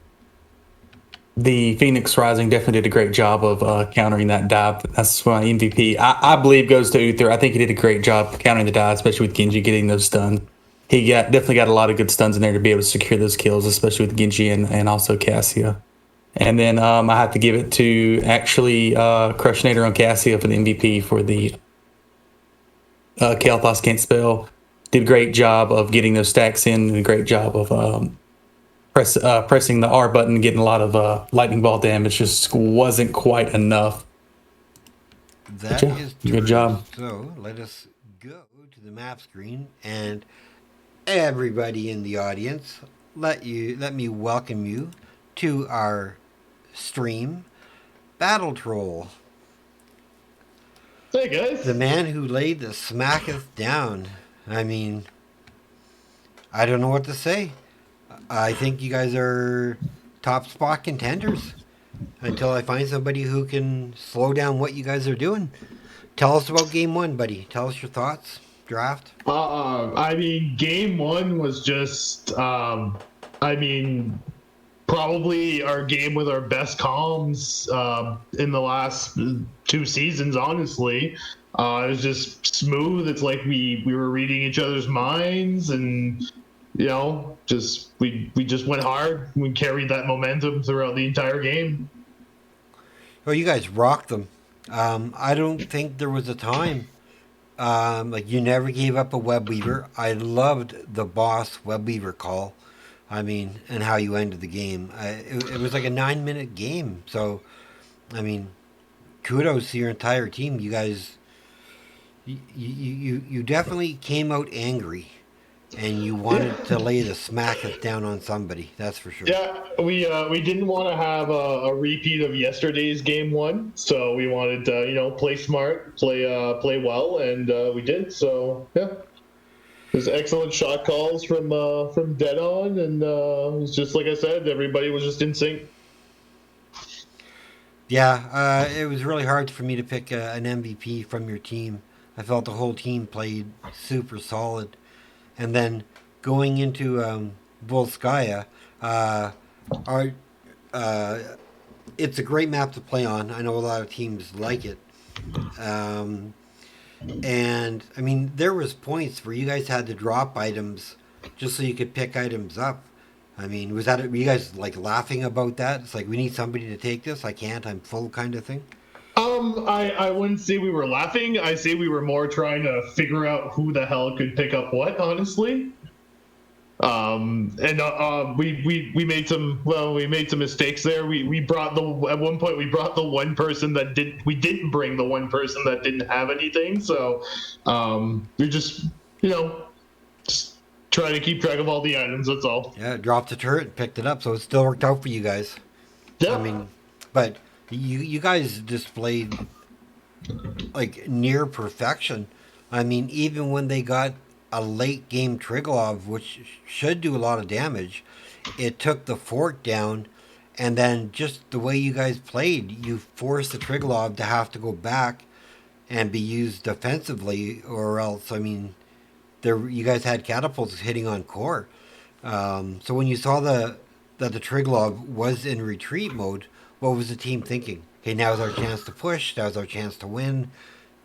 the Phoenix Rising definitely did a great job of countering that dive. That's my MVP. I believe goes to Uther. I think he did a great job countering the dive, especially with Genji getting those stuns. He definitely got a lot of good stuns in there to be able to secure those kills, especially with Genji and also Cassia. And then I have to give it to actually Crushinator on Cassia for the MVP for the Cael'thas Can't Spell. Did a great job of getting those stacks in, and a great job of pressing the R button, getting a lot of lightning ball damage. Just wasn't quite enough. That is true. Good job. So let us go to the map screen, and everybody in the audience, let me welcome you to our stream, Battle Troll. Hey guys. The man who laid the smacketh down. I mean, I don't know what to say. I think you guys are top spot contenders until I find somebody who can slow down what you guys are doing. Tell us about game one, buddy. Tell us your thoughts. Draft. I mean, game one was just, probably our game with our best comms in the last 2 seasons, honestly. It was just smooth. It's like we were reading each other's minds, and we just went hard. We carried that momentum throughout the entire game. Well, you guys rocked them. I don't think there was a time. You never gave up a web weaver. I loved the boss web weaver call. I mean, and how you ended the game. It was like a 9-minute game. So, I mean, kudos to your entire team. You guys, you definitely came out angry, and you wanted to lay the smacketh down on somebody. That's for sure. Yeah, we didn't want to have a repeat of yesterday's game one, so we wanted to play smart, play well, and we did. So yeah. There's excellent shot calls from Dead On, and it was just like I said, everybody was just in sync. Yeah, it was really hard for me to pick an MVP from your team. I felt the whole team played super solid. And then going into Volskaya, it's a great map to play on. I know a lot of teams like it. And I mean, there was points where you guys had to drop items just so you could pick items up. I mean, were you guys like laughing about that? It's like we need somebody to take this. I can't. I'm full, kind of thing. I wouldn't say we were laughing. I say we were more trying to figure out who the hell could pick up what, honestly. And we made some mistakes there. We brought the at one point we brought the one person that didn't bring the one person that didn't have anything. So we just just trying to keep track of all the items. That's all. Yeah, dropped the turret, and picked it up, so it still worked out for you guys. Yeah. I mean, but you guys displayed like near perfection. I mean, even when they got a late game Triglav, which should do a lot of damage, it took the fort down, and then just the way you guys played, you forced the Triglav to have to go back and be used defensively, or else, I mean, you guys had catapults hitting on core. So when you saw that the Triglav was in retreat mode, what was the team thinking? Okay, now's our chance to push. Now's our chance to win.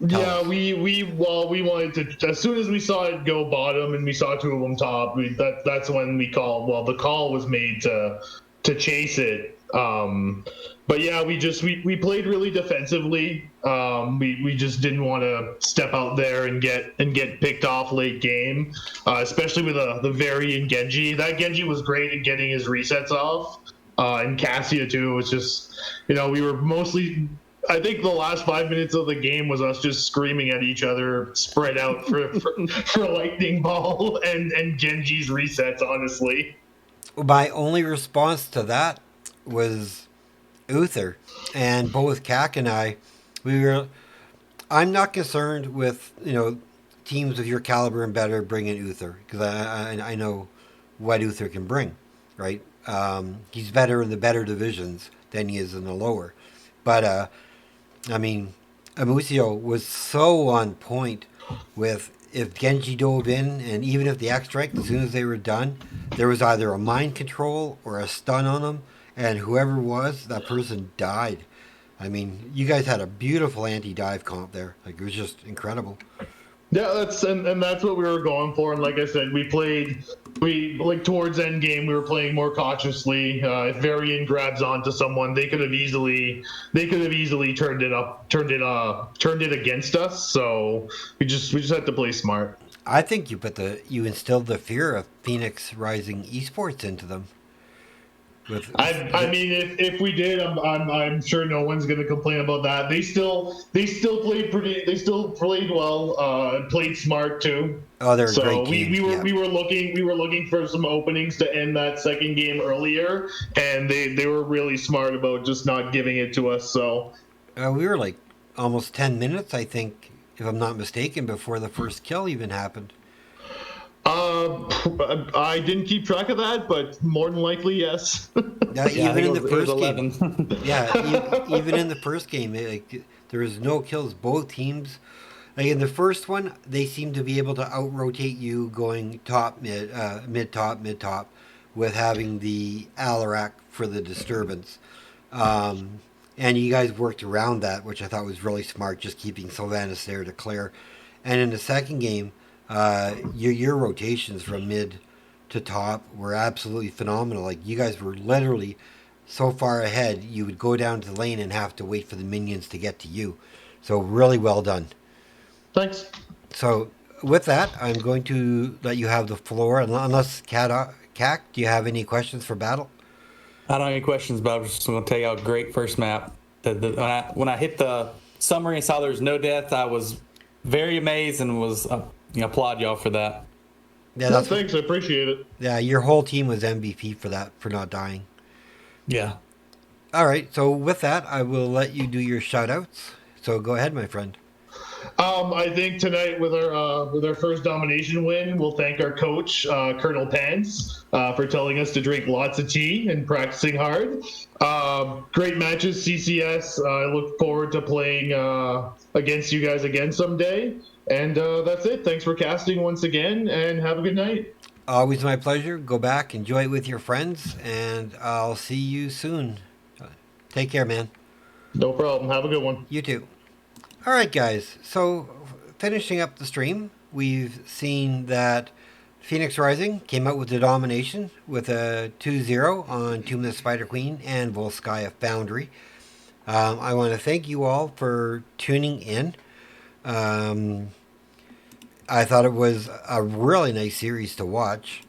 Yeah, we wanted to, as soon as we saw it go bottom and we saw two of them top, that's when we called. Well, the call was made to chase it. But yeah, we played really defensively. We just didn't want to step out there and get picked off late game, especially with the varying Genji. That Genji was great at getting his resets off, and Cassia too. It was just, we were mostly. I think the last 5 minutes of the game was us just screaming at each other, spread out for Lightning Ball and Genji's resets, honestly. My only response to that was Uther, and both Kak and I, I'm not concerned with teams of your caliber and better bringing Uther, because I know what Uther can bring, right? He's better in the better divisions than he is in the lower, but I mean, Amusio was so on point with if Genji dove in, and even if the X strike, as soon as they were done, there was either a mind control or a stun on them, and whoever it was, that person died. I mean, you guys had a beautiful anti-dive comp there. Like, it was just incredible. Yeah, that's what we were going for. And like I said, towards end game, we were playing more cautiously. If Varian grabs onto someone, they could have easily turned it against us. So we just had to play smart. I think you instilled the fear of Phoenix Rising Esports into them. I mean, if we did, I'm sure no one's going to complain about that. They still played well, played smart too. Oh, they're so great teams. we were looking for some openings to end that second game earlier, and they were really smart about just not giving it to us. So we were like almost 10 minutes, I think, if I'm not mistaken, before the first kill even happened. I didn't keep track of that, but more than likely, yes. Even in the first 11. game, even in the first game, there was no kills. Both teams, like in the first one, they seemed to be able to out-rotate you going top, mid top, with having the Alarak for the disturbance. And you guys worked around that, which I thought was really smart, just keeping Sylvanas there to clear. And in the second game, your rotations from mid to top were absolutely phenomenal. Like, you guys were literally so far ahead, you would go down to the lane and have to wait for the minions to get to you. So really well done. Thanks. So with that, I'm going to let you have the floor, unless Kak, do you have any questions for Battle? I don't have any questions, but I'm just going to tell you how great first map. When I hit the summary and saw there was no death, I was very amazed and was applaud y'all for that. Yeah, thanks. I appreciate it. Yeah, your whole team was MVP for that, for not dying. Yeah. All right. So with that, I will let you do your shout outs. So go ahead, my friend. I think tonight with our first domination win, we'll thank our coach, Colonel Pants, for telling us to drink lots of tea and practicing hard. Great matches, CCS. I look forward to playing against you guys again someday. And that's it. Thanks for casting once again, and have a good night. Always my pleasure. Go back, enjoy it with your friends, and I'll see you soon. Take care, man. No problem. Have a good one. You too. All right, guys. So finishing up the stream, we've seen that Phoenix Rising came out with the domination with a 2-0 on Tomb of the Spider Queen and Volskaya Foundry. I want to thank you all for tuning in. I thought it was a really nice series to watch.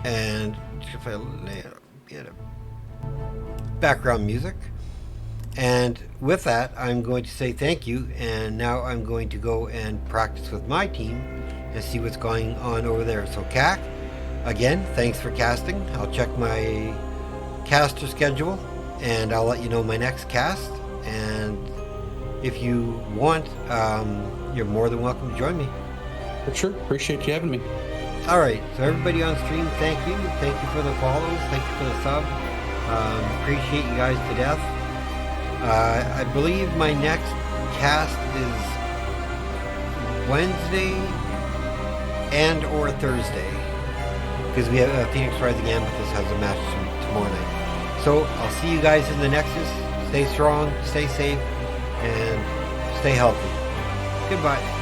And if I get a background music. And with that, I'm going to say thank you. And now I'm going to go and practice with my team and see what's going on over there. So, Kak, again, thanks for casting. I'll check my caster schedule and I'll let you know my next cast. And if you want, you're more than welcome to join me. For sure. Appreciate you having me. All right. So everybody on stream, thank you. Thank you for the follows. Thank you for the sub. Appreciate you guys to death. I believe my next cast is Wednesday and or Thursday because we have Phoenix Rising Amethyst has a match tomorrow night. So I'll see you guys in the Nexus. Stay strong, stay safe, and stay healthy. Goodbye.